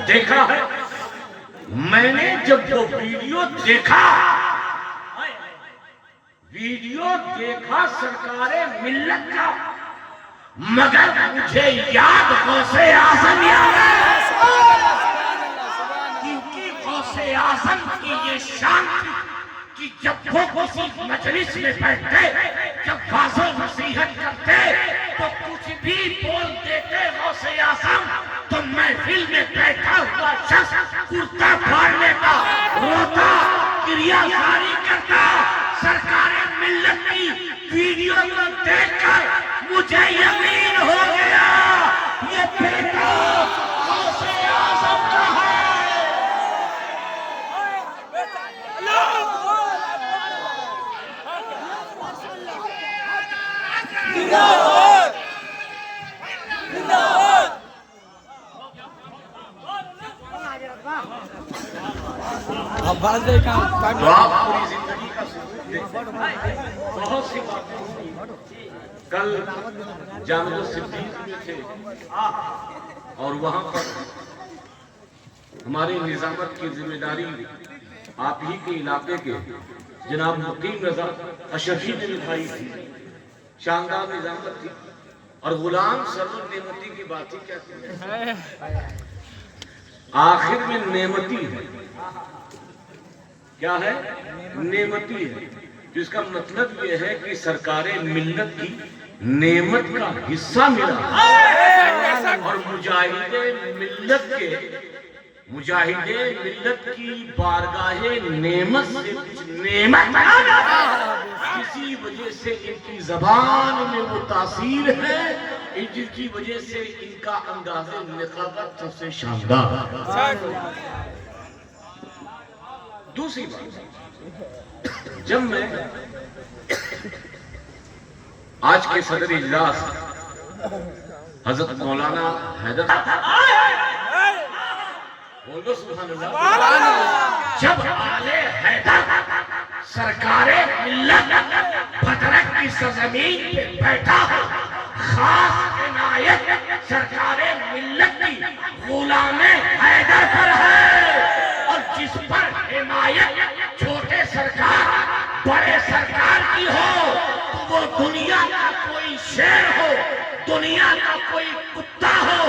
دیکھا ہے میں نے جب وہ ویڈیو دیکھا سرکار ملت کا، مگر مجھے یاد غوث اعظم یاد ہے، کیونکہ غوث اعظم کی یہ شان تھی کہ جب وہ کسی مجلس میں بیٹھتے، جب واعظ و نصیحت کرتے تو کچھ بھی بول دیتے غوث اعظم تو محفل میں بیٹھا ہوا شخص کرتا پھاڑ لیتا، روتا، کریا زاری کرتا۔ سرکار ملت کی ویڈیو کو دیکھ کر مجھے یقین ہو گیا یہ بیٹا غوث اعظم کا ہے۔ تو آپ پوری زندگی کا ثبوت دیں، بہت سی باتیں ہوئی۔ کل جامع صدیق میں تھے اور وہاں پر ہماری نظامت کی ذمہ داری آپ ہی کے علاقے کے جناب مقیم رضا اشرفی نے نبھائی تھی، شاندار نظامت تھی، اور غلام سرور نعمتی کی بات ہی کہتے ہیں، آخر میں نعمتی ہے، کیا ہے؟ نعمتی ہے، جس کا مطلب یہ ہے کہ سرکار ملت کی نعمت کا حصہ ملا، اور مجاہد ملت کی بارگاہ نعمت سے کچھ نعمت کسی وجہ سے ان کی زبان میں وہ تاثیر ہے جن کی وجہ سے ان کا انداز نقابت سب سے شاندار۔ دوسری بات، جب میں آج کے صدر اجلاس حضرت مولانا حیدر بولو سبحان اللہ، جب آل حیدر سرکار ملت بھدرک کی سرزمین پہ بیٹھا ہو، خاص عنایت سرکار ملت کی غلام حیدر پر ہے، اور جس پر عنایت چھوٹے سرکار بڑے سرکار کی ہو تو وہ دنیا کا کوئی شیر ہو، دنیا کا کوئی کتا ہو،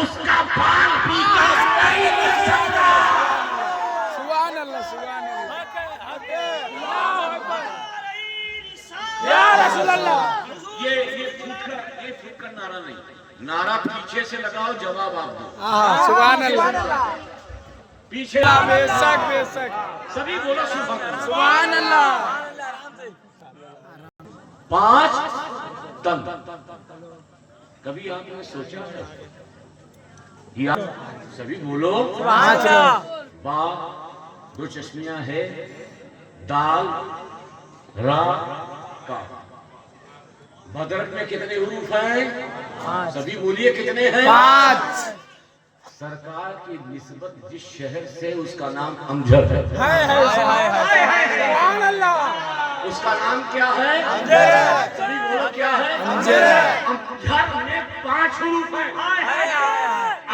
اس کا بال بھی کاٹ نہیں مل سکتا۔ سبحان اللہ، سبحان اللہ، یا رسول اللہ۔ یہ پھوٹ کر نعرہ نہیں، نعرہ پیچھے سے لگاؤ، جواب آپ دو۔ سبحان اللہ، پیچھے بے شک بے شک، سبھی بولو سبحان اللہ۔ سبحان اللہ۔ 5 تن، کبھی آپ نے سوچا ہے یا سبھی بولو سبحان اللہ۔ با 2 چشمیاں ہے، دال را کا، بھدرک میں کتنے حروف ہیں؟ سبھی بولیے کتنے ہیں؟ 5۔ سرکار کی نسبت جس شہر سے، اس کا نام امجد ہے۔ سبحان اللہ، اس کا نام کیا ہے؟ امجد۔ سبھی بولو کیا ہے؟ امجد۔ امجد میں 5 حروف ہیں،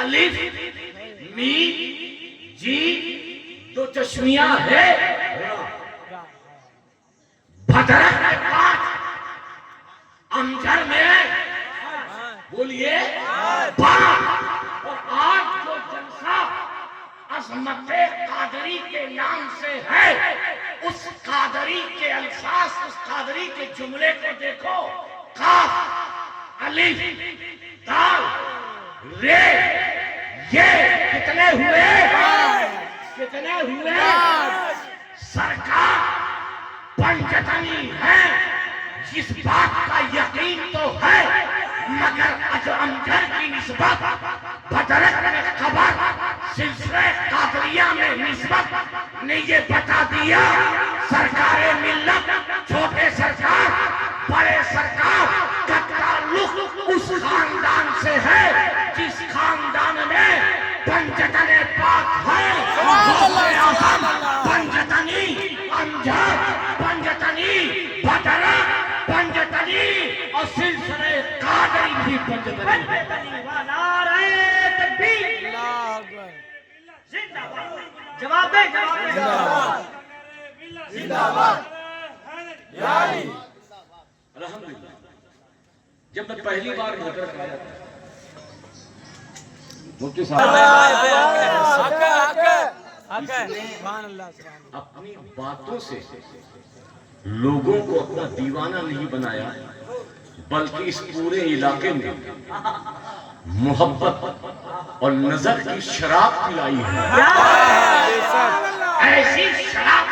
الف، میم، جیم، 2 چشمیاں ہے، بھدرک میں 5، امجد میں بولیے 5۔ اور آج جو جلسہ عظمت قادری کے نام سے ہے، اس قادری کے الفاظ، اس قادری کے جملے کو دیکھو، قاف، الف، دال، رے، یہ کتنے ہوئے؟ کتنے ہوئے؟ سرکار پنجتنی ہے، اس بات کا یقین تو ہے، مگر امجد کی نسبت بھدرک میں خبر، سلسلہ قادریہ میں نسبت نے یہ بتا دیا، سرکار ملت چھوٹے سرکار بڑے سرکار کا تعلق اس خاندان سے ہے جس خاندان میں پنجتن پاک ہے، پنجتنی امجد، پنجتنی بھدرک، پنجتنی اور سلسلہ قادری بھی پنجتنی۔ نعرہ تکبیر، جواب دے الحمدللہ جب میں پہلی بار مدرک آیا تھا مفتی صاحب اپنی باتوں سے لوگوں کو اپنا دیوانہ نہیں بنایا بلکہ اس پورے علاقے میں محبت اور نظر کی شراب پلائی ہے ایسی شراب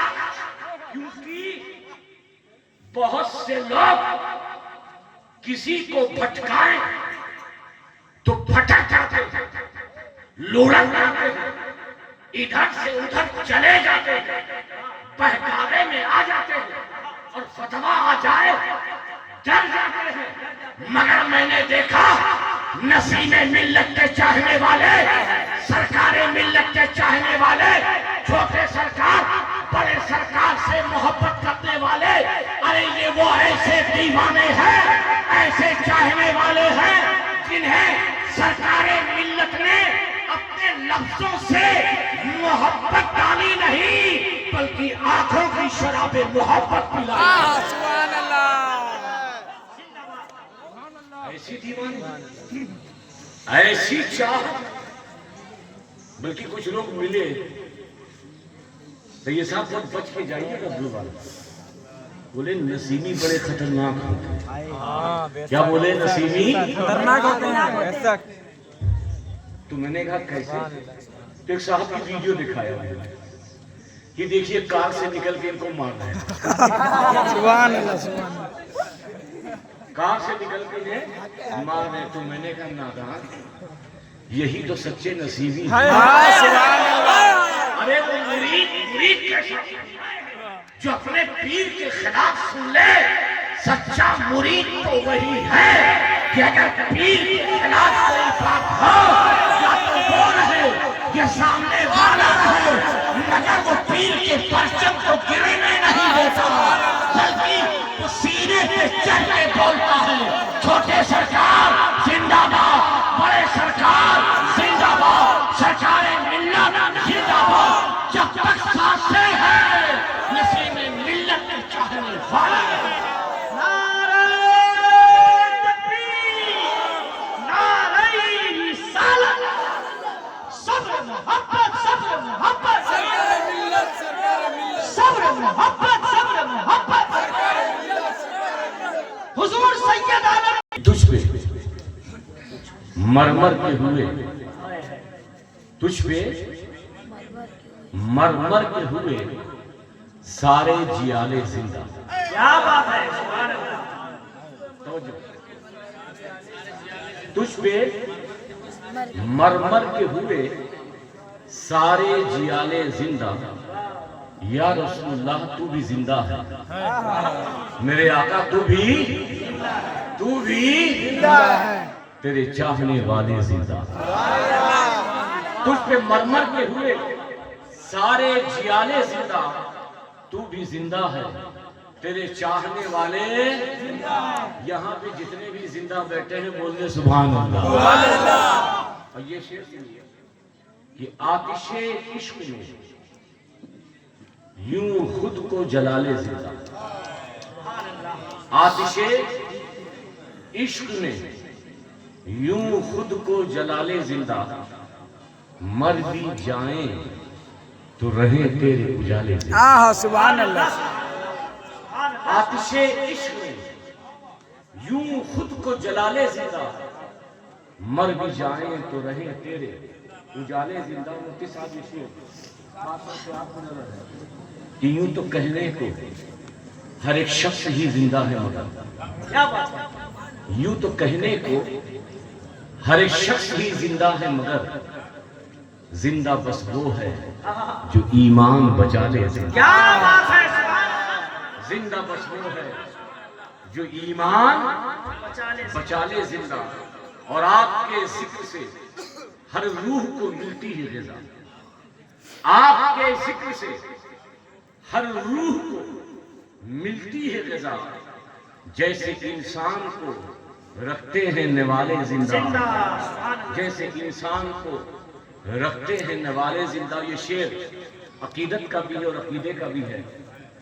کیونکہ بہت سے لوگ کسی کو بھٹکائیں تو بھٹک جاتے ہیں لوڑک جاتے ہیں ادھر سے ادھر چلے جاتے ہیں بہکاوے میں آ جاتے ہیں اور فتویٰ آ جائے ڈر جاتے ہیں مگر میں نے دیکھا نسیم ملت کے چاہنے والے سرکار ملت کے چاہنے والے چھوٹے سرکار بڑے سرکار سے محبت کرنے والے ارے یہ وہ ایسے دیوانے ہیں ایسے چاہنے والے ہیں جنہیں سرکار ملت نے اپنے لفظوں سے محبت ڈالی نہیں بلکہ آنکھوں کی شراب محبت پلائی ایسی دیوانی ایسی چاہ بلکہ کچھ لوگ ملے تو یہ صاحب بہت بچ کے جائیے گا بولے نسیمی بڑے خطرناک ہوتے ہیں کیا بولے نسیمی خطرناک ہوتے ہیں تو میں نے کہا کیسے تو ایک صاحب کی ویڈیو دکھایا کہ دیکھیے کار سے نکل کے ان کو مار رہے ہیں سبحان اللہ سبحان اللہ کار سے نکل کے یہ مار رہے تو میں نے کہا نادان یہی تو سچے نصیبی ہیں ارے وہ مرید کیسا جو اپنے پیر کے خلاف سن لے سچا مرید تو وہی ہے کہ اگر پیر کے خلاف کوئی بات ہو یا تو وہ رہے یا سامنے والا رہے مگر وہ پیر کے پرچم کو گرنے نہیں دیتا بلکہ وہ سینے پہ چڑھ کے بولتا ہے چھوٹے سرکار زندہ باد بڑے سرکار زندہ باد سرکار ملت زندہ باد جب تک سانسیں ہیں نسیم ملت کے چاہنے والے نعرہ تکبیر نعرہ رسالت صبر محبت صبر محبت صبر محبت صبر محبت حضور سید عالم تجھ پہ مرمر کے ہوئے تجھ پہ مرمر کے ہوئے سارے جیالے زندہ کیا بات ہے سبحان اللہ تجھ پہ مرمر کے ہوئے سارے جیالے زندہ یا رسول اللہ تو بھی زندہ ہے میرے آقا تو بھی تیرے چاہنے والے زندہ تجھ پہ مرمر کے ہوئے سارے جیالے زندہ تو بھی زندہ ہے تیرے چاہنے والے یہاں پہ جتنے بھی زندہ بیٹھے ہیں بولنے سبحان اللہ اور یہ شعر سنیے کہ آتش عشق میں یوں خود کو جلالے زندہ آتش عشق میں یوں خود کو جلالے زندہ مر بھی جائیں تو رہیں تیرے اجالے زندہ سبحان اللہ آتش عشق میں یوں خود کو جلالے زندہ مر بھی جائیں تو رہیں تیرے اجالے زندہ مفتی صاحب یہ شعر کہ یوں تو کہنے کو ہر ایک شخص ہی زندہ ہے مگر کیا بات ہے یوں تو کہنے کو ہر ایک شخص ہی زندہ ہے مگر زندہ بس وہ ہے جو ایمان بچا لے زندہ کیا بات ہے سبحان اللہ زندہ بس وہ ہے جو ایمان بچا لے زندہ اور آپ کے ذکر سے ہر روح کو ملتی ہے غذا آپ کے ذکر سے ہر روح کو ملتی ہے غذا جیسے انسان کو رکھتے ہیں نوالے زندہ جیسے انسان کو رکھتے ہیں نوالے زندہ. یہ شعر عقیدت کا بھی ہے اور عقیدے کا بھی ہے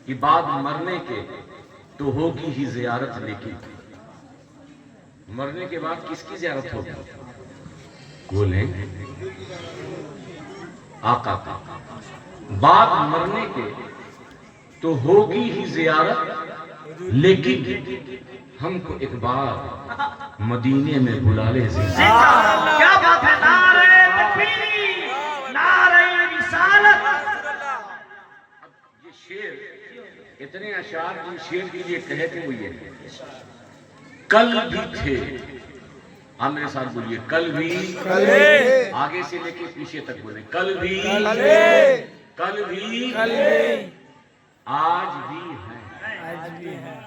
کہ بعد مرنے کے تو ہوگی ہی زیارت، لیکن مرنے کے بعد کس کی زیارت ہوگی؟ بولیں آقا کا. بعد مرنے کے تو ہوگی ہی زیارت، لیکن ہم کو ایک بار مدینے میں بلا لے زندہ. کیا بات ہے. نعرہ تکبیر، نعرہ رسالت. یہ شعر اتنے اشعار جن شعر کے لیے کہے تھے وہ یہ ہے: کل بھی تھے. آپ میرے ساتھ بولیے کل بھی. آگے سے لے کے پیچھے تک بولیں کل بھی، کل بھی، آج بھی ہیں.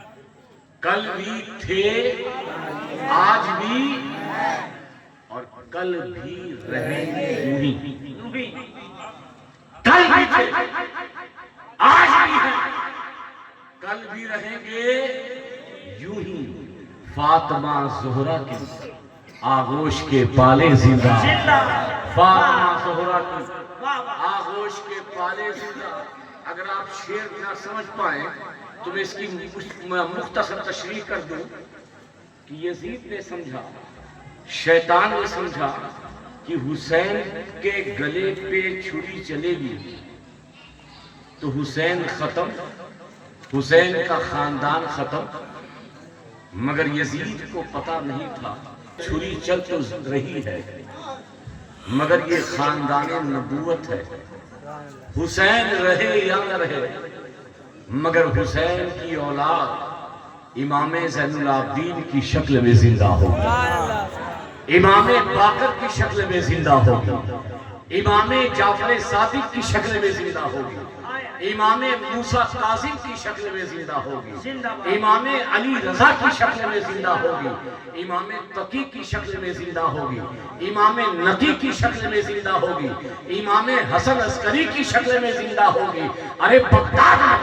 کل بھی تھے، آج بھی، اور کل بھی رہیں گے یوں ہی. کل بھی تھے، آج بھی ہیں، کل بھی رہیں گے یوں ہی. فاطمہ زہرا کی آغوش کے پالے زندہ. فاطمہ زہرا کی آغوش کے پالے زندہ. اگر آپ شعر نہ سمجھ پائیں تو میں اس کی مختصر تشریح کر دوں کہ یزید نے سمجھا، شیطان نے سمجھا کہ حسین کے گلے پہ چھری چلے گی تو حسین ختم، حسین کا خاندان ختم. مگر یزید کو پتا نہیں تھا چھری چل تو رہی ہے مگر یہ خاندان نبوت ہے. حسین رہے یا نہ رہے مگر حسین کی اولاد امام زین العابدین کی شکل میں زندہ ہوگی، امام باقر کی شکل میں زندہ ہوگی، امام جعفر صادق کی شکل میں زندہ ہوگی، امام موسیٰ کاظم کی شکل میں زندہ ہوگی، امام علی رضا کی شکل میں زندہ ہوگی، امام تقی کی شکل میں زندہ ہوگی، امام نقی کی شکل میں زندہ ہوگی، امام حسن عسکری کی شکل میں زندہ ہوگی. ارے بغداد میں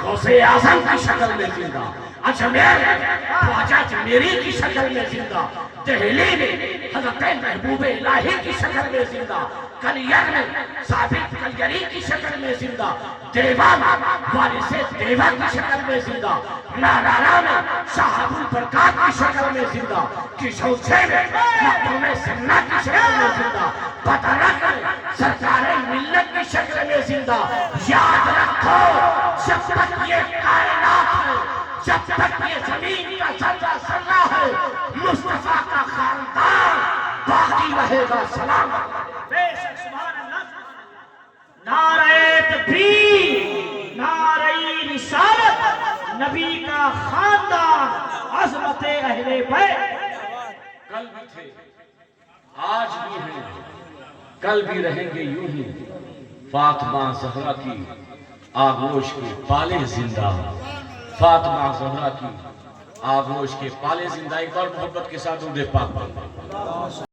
غوث اعظم کی شکل میں زندہ، اجمیر میں خواجہ میری کی شکل میں زندہ، دہلی میں حضرت محبوب الہی کی شکل میں زندہ، کلیر میں ثابت کلیری کی شکل میں زندہ، دیوہ میں وارث دیوہ کی شکل میں زندہ، نارارا میں صاحب البرکات کی شکل میں زندہ، کشوچے میں مخدوم سنہ کی شکل میں زندہ، پترک میں سرکار ملت کی شکل میں زندہ. یاد رکھو جب تک یہ کائنات ہے، جب تک یہ زمین کا ذرہ ذرہ ہے، مصطفیٰ کا خاندان باقی رہے گا. سلام. بے شک سبحان اللہ. نعرہ تکبیر، نعرہ رسالت. نبی کا خاندان، عظمت اہل بیت. کل بھی تھے، آج بھی ہیں، کل بھی رہیں گے یوں ہی. فاطمہ زہرا کی آغوش کے پالے زندہ، فاطمہ زہرا کی آغوش کے پالے زندہ. ایک اور محبت کے ساتھ درود پاک.